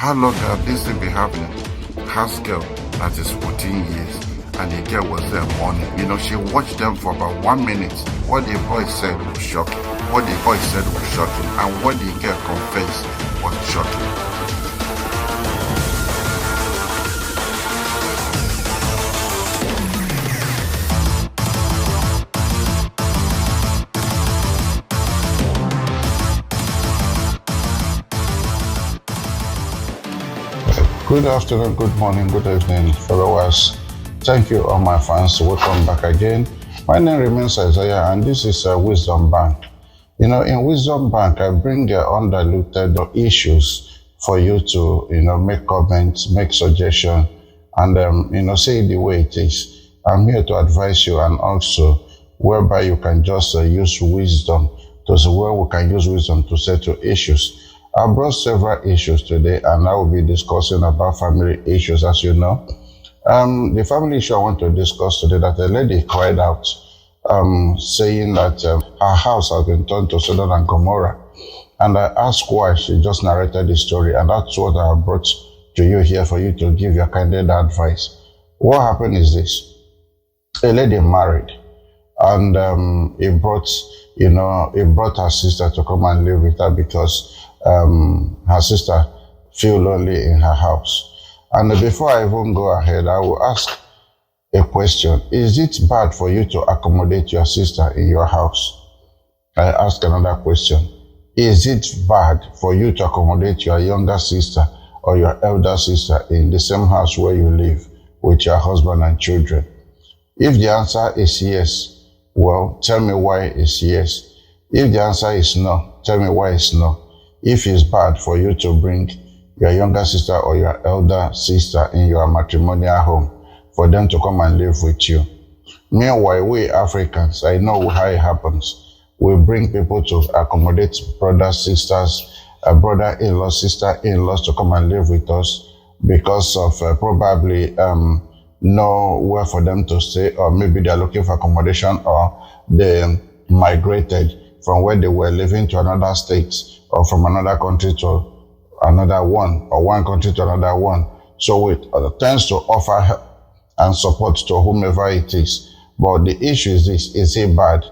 How long have this thing been happening? House girl that is 14 years and the girl was there morning. She watched them for about 1 minute. What the boy said was shocking. And what the girl confessed was shocking. Good afternoon, good morning, good evening, followers. Thank you, all my fans. Welcome back again. My name remains Isaiah, and this is Wisdom Bank. In Wisdom Bank, I bring undiluted issues for you to, make comments, make suggestions, and, say it the way it is. I'm here to advise you, and also whereby you can just use wisdom where we can use wisdom to settle issues. I brought several issues today, and I will be discussing about family issues, as you know. The family issue I want to discuss today, that a lady cried out, saying that her house has been turned to Sodom and Gomorrah. And I asked why. She just narrated the story, and that's what I brought to you here for you to give your candid advice. What happened is this. A lady married, and it brought her sister to come and live with her because her sister feel lonely in her house. And before I even go ahead, I will ask a question. Is it bad for you to accommodate your sister in your house? I ask another question. Is it bad for you to accommodate your younger sister or your elder sister in the same house where you live with your husband and children? If the answer is yes, well, tell me why it's yes. If the answer is no, tell me why it's no. If it's bad for you to bring your younger sister or your elder sister in your matrimonial home for them to come and live with you. Meanwhile, we Africans, I know how it happens. We bring people to accommodate brothers, sisters, brother-in-law, sister-in-laws to come and live with us because of probably nowhere for them to stay, or maybe they're looking for accommodation, or they migrated from where they were living to another state, or from another country to another one, or one country to another one. So it tends to offer help and support to whomever it is. But the issue is this: is it bad?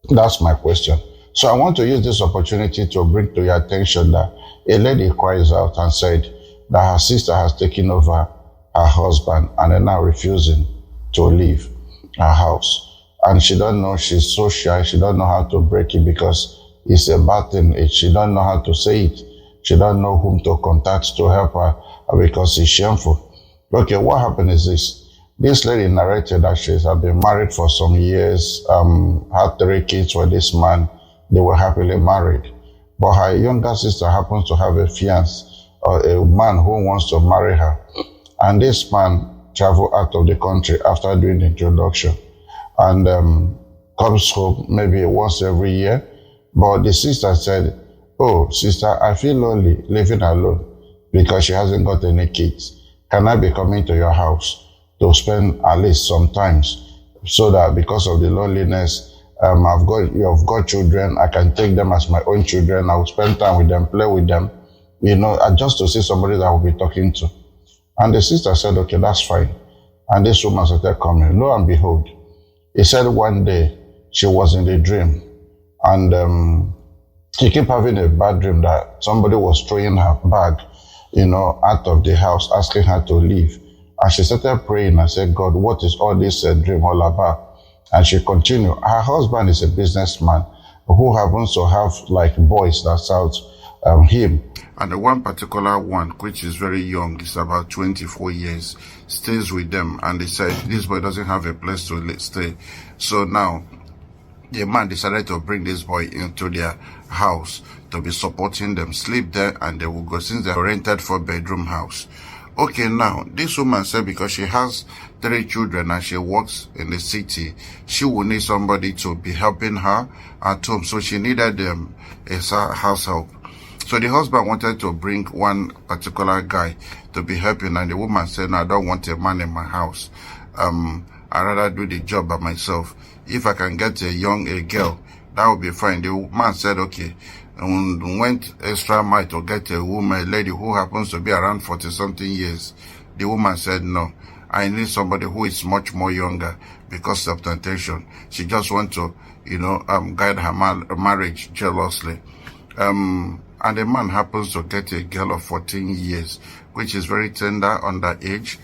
That's my question. So I want to use this opportunity to bring to your attention that a lady cries out and said that her sister has taken over her husband and is now refusing to leave her house. And she don't know, she's so shy, she don't know how to break it because it's a bad thing. She don't know how to say it. She don't know whom to contact to help her because it's shameful. Okay, what happened is this. This lady narrated that she has been married for some years, had 3 kids with this man. They were happily married. But her younger sister happens to have a fiancé, or a man who wants to marry her. And this man traveled out of the country after doing the introduction and comes home maybe once every year. But the sister said, "Oh, sister, I feel lonely living alone because she hasn't got any kids. Can I be coming to your house to spend at least some times so that because of the loneliness, you've got children, I can take them as my own children. I will spend time with them, play with them, just to see somebody that I will be talking to." And the sister said, "Okay, that's fine." And this woman started coming. Lo and behold, he said one day she was in the dream, and she kept having a bad dream that somebody was throwing her bag, out of the house, asking her to leave. And she started praying and said, "God, what is all this dream all about?" And she continued. Her husband is a businessman who happens to have boys that serve him. And the one particular one, which is very young, is about 24 years, stays with them. And they said, this boy doesn't have a place to stay. So now, the man decided to bring this boy into their house to be supporting them, sleep there, and they will go, since they're rented 4-bedroom house. Okay, now, this woman said because she has 3 children and she works in the city, she will need somebody to be helping her at home. So she needed a house help. So the husband wanted to bring one particular guy to be helping, and the woman said, "No, I don't want a man in my house. I'd rather do the job by myself. If I can get a girl, that would be fine." The man said, "Okay, and went extra mile to get a woman, a lady who happens to be around 40-something years. The woman said, no, I need somebody who is much more younger because of temptation. She just want to, guide her marriage jealously. And the man happens to get a girl of 14 years, which is very tender, underage.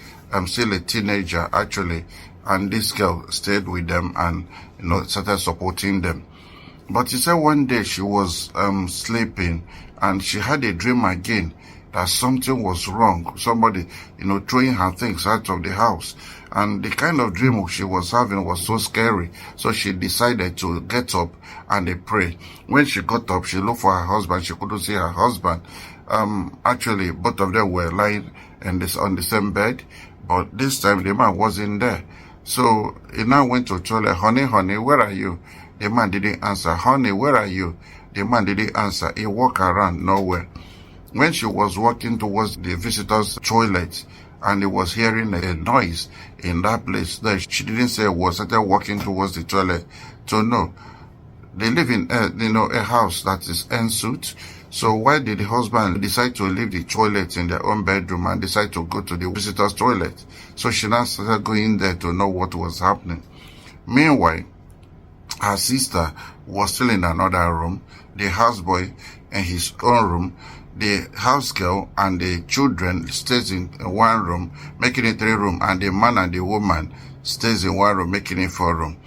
Still a teenager, actually. And this girl stayed with them and, started supporting them. But he said one day she was sleeping and she had a dream again that something was wrong. Somebody, throwing her things out of the house. And the kind of dream she was having was so scary. So she decided to get up and pray. When she got up, she looked for her husband. She couldn't see her husband. Actually, both of them were lying on the same bed. But this time, the man wasn't there. So he now went to tell her, honey, where are you? The man didn't answer. Honey, where are you? The man didn't answer. He walked around nowhere. When she was walking towards the visitor's toilet and he was hearing a noise in that place, there she didn't say a word, started walking towards the toilet to know. They live in a house that is en suite. So why did the husband decide to leave the toilet in their own bedroom and decide to go to the visitor's toilet? So she now started going there to know what was happening. Meanwhile, her sister was still in another room, the houseboy in his own room, the house girl and the children stays in one room, making it 3 rooms, and the man and the woman stays in one room, making it 4 rooms.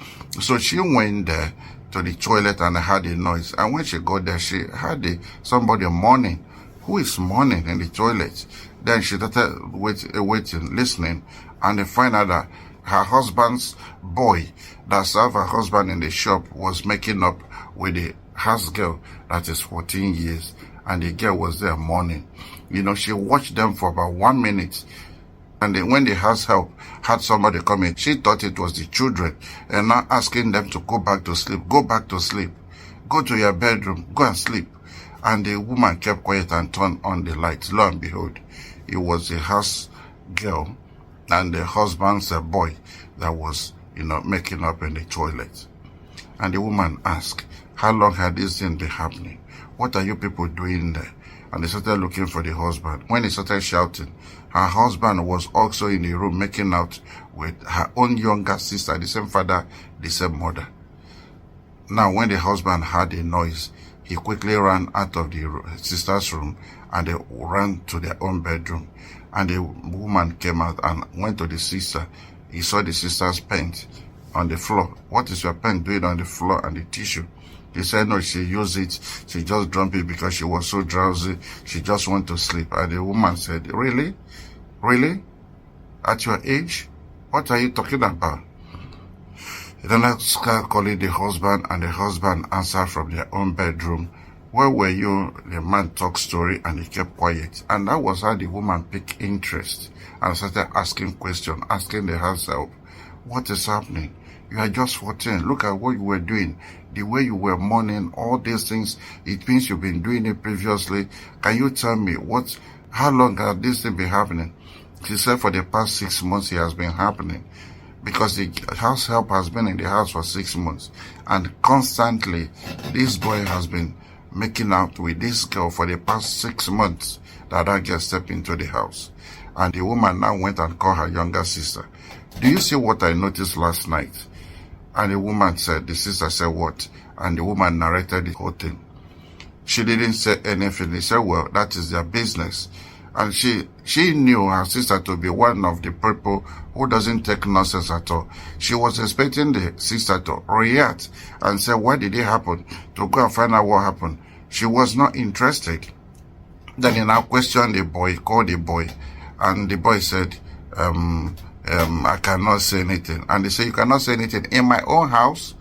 So she went there to the toilet and heard a noise. And when she got there, she heard somebody mourning. Who is mourning in the toilet? Then she started waiting, listening, and they find out that her husband's boy that served her husband in the shop was making up with the house girl that is 14 years. And the girl was there mourning. She watched them for about 1 minute. And then when the house help had somebody come in, she thought it was the children and now asking them to go back to sleep. Go back to sleep. Go to your bedroom. Go and sleep. And the woman kept quiet and turned on the lights. Lo and behold, it was the house girl and the husband's boy that was, making up in the toilet. And the woman asked, how long had this thing been happening? What are you people doing there? And they started looking for the husband. When he started shouting, her husband was also in the room making out with her own younger sister, the same father, the same mother. Now, when the husband heard a noise, he quickly ran out of the sister's room and they ran to their own bedroom. And the woman came out and went to the sister. He saw the sister's paint on the floor. What is your paint doing on the floor and the tissue? He said, no, she used it. She just dropped it because she was so drowsy. She just wanted to sleep. And the woman said, really? Really? At your age? What are you talking about? Then I started calling the husband, and the husband answered from their own bedroom, where were you? The man talked story, and he kept quiet. And that was how the woman picked interest and started asking questions, asking the house help, what is happening? You are just 14. Look at what you were doing. The way you were mourning, all these things, it means you've been doing it previously. Can you tell me how long has this thing been happening? She said for the past 6 months it has been happening. Because the house help has been in the house for 6 months. And constantly, this boy has been making out with this girl for the past 6 months that girl stepped into the house. And the woman now went and called her younger sister. Do you see what I noticed last night? And the sister said, what? And the woman narrated the whole thing. She didn't say anything. She said, well, that is their business. And she knew her sister to be one of the people who doesn't take nonsense at all. She was expecting the sister to react and say, what did it happen? To go and find out what happened. She was not interested. Then he now questioned the boy, called the boy, and the boy said, I cannot say anything. And they say, you cannot say anything. In my own house,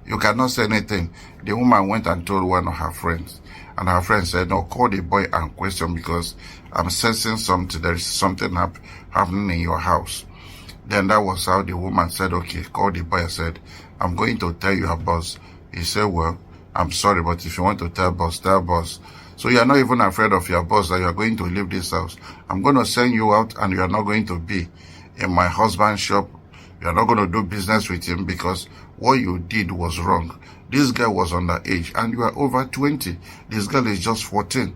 you cannot say anything. The woman went and told one of her friends. And her friend said, no, call the boy and question because I'm sensing something. There is something happening in your house. Then that was how the woman said, okay, call the boy and said, I'm going to tell your boss. He said, well, I'm sorry, but if you want to tell boss, tell boss. So you are not even afraid of your boss that you are going to leave this house. I'm going to send you out and you are not going to be in my husband's shop You are not going to do business with him because what you did was wrong. This girl was underage and you are over 20. This girl is just 14.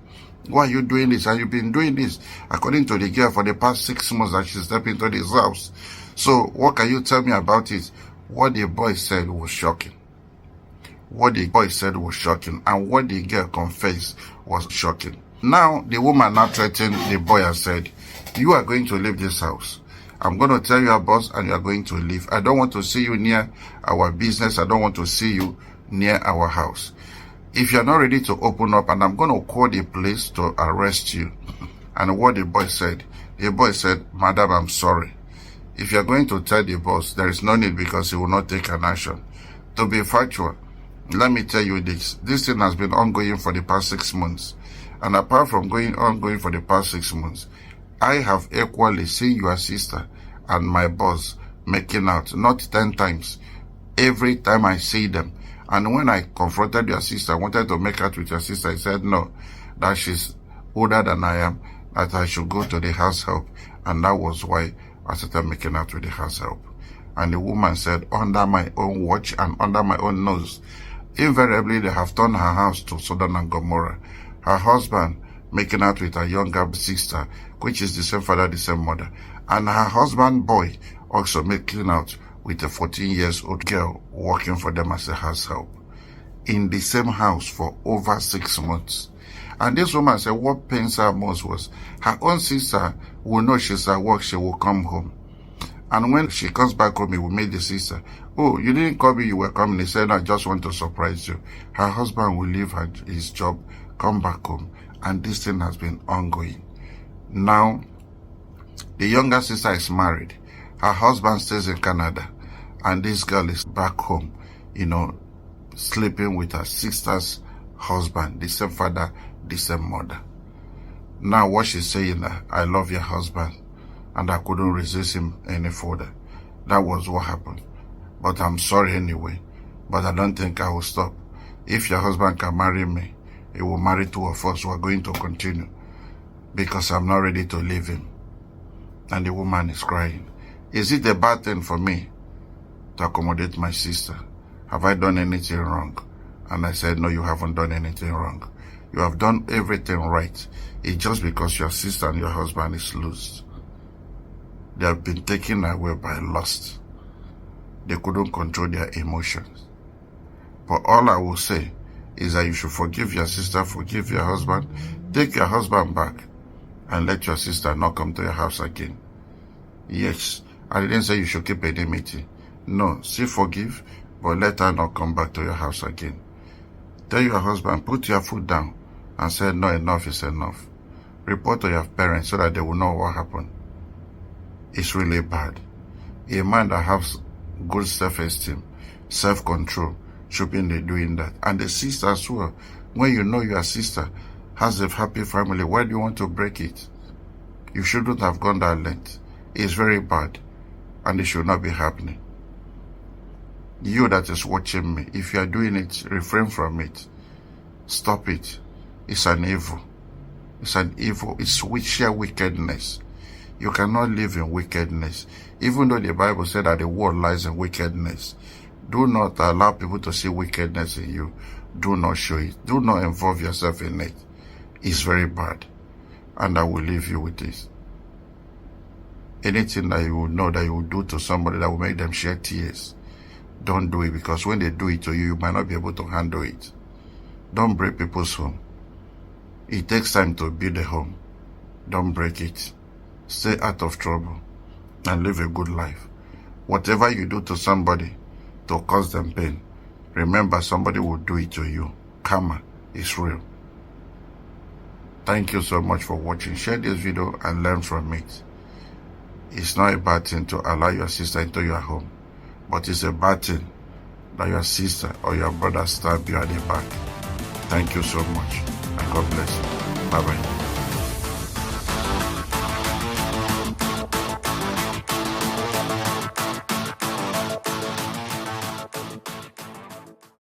Why are you doing this? And you've been doing this, according to the girl, for the past 6 months that she stepped into this house. So what can you tell me about it? What the boy said was shocking. What the boy said was shocking. And what the girl confessed was shocking. Now, the woman now threatened the boy and said, you are going to leave this house. I'm going to tell your boss and you are going to leave. I don't want to see you near our business. I don't want to see you near our house. If you're not ready to open up, and I'm going to call the police to arrest you. And what the boy said, Madam, I'm sorry. If you're going to tell the boss, there is no need because he will not take an action. To be factual, let me tell you this. This thing has been ongoing for the past 6 months. And apart from ongoing for the past 6 months, I have equally seen your sister and my boss making out, not 10 times. Every time I see them. And when I confronted your sister, I wanted to make out with your sister, I said no, that she's older than I am, that I should go to the house help. And that was why I started making out with the house help. And the woman said, under my own watch and under my own nose, invariably they have turned her house to Sodom and Gomorrah. Her husband making out with her younger sister, which is the same father, the same mother. And her husband boy also making out with a 14-year-old girl working for them as a house help. In the same house for over 6 months. And this woman said what pains her most was her own sister will know she's at work, she will come home. And when she comes back home, he will meet the sister. Oh, you didn't call me, you were coming. He said, I just want to surprise you. Her husband will leave his job, come back home. And this thing has been ongoing. Now, the younger sister is married. Her husband stays in Canada. And this girl is back home, sleeping with her sister's husband, the same father, the same mother. Now what she's saying that I love your husband and I couldn't resist him any further. That was what happened. But I'm sorry anyway. But I don't think I will stop. If your husband can marry me, he will marry 2 of us. We're going to continue. Because I'm not ready to leave him. And the woman is crying. Is it a bad thing for me to accommodate my sister? Have I done anything wrong? And I said, no, you haven't done anything wrong. You have done everything right. It's just because your sister and your husband is loose. They have been taken away by lust. They couldn't control their emotions. But all I will say is that you should forgive your sister, forgive your husband, take your husband back, and let your sister not come to your house again. Yes, I didn't say you should keep enmity. No, still forgive, but let her not come back to your house again. Tell your husband, put your foot down and say, no, enough is enough. Report to your parents so that they will know what happened. It's really bad. A man that has good self-esteem, self-control, should be doing that. And the sister as well. When you know your sister has a happy family, why do you want to break it? You shouldn't have gone that length. It's very bad. And it should not be happening. You that is watching me, if you are doing it, refrain from it. Stop it. It's an evil. It's an evil. It's sheer wickedness. You cannot live in wickedness. Even though the Bible said that the world lies in wickedness. Do not allow people to see wickedness in you. Do not show it. Do not involve yourself in it. It's very bad. And I will leave you with this. Anything that you will know that you will do to somebody that will make them shed tears, don't do it, because when they do it to you, you might not be able to handle it. Don't break people's home. It takes time to build a home. Don't break it. Stay out of trouble and live a good life. Whatever you do to somebody to cause them pain, remember somebody will do it to you. Karma is real. Thank you so much for watching. Share this video and learn from it. It's not a bad thing to allow your sister into your home, but it's a bad thing that your sister or your brother stab you at the back. Thank you so much, and God bless you. Bye-bye.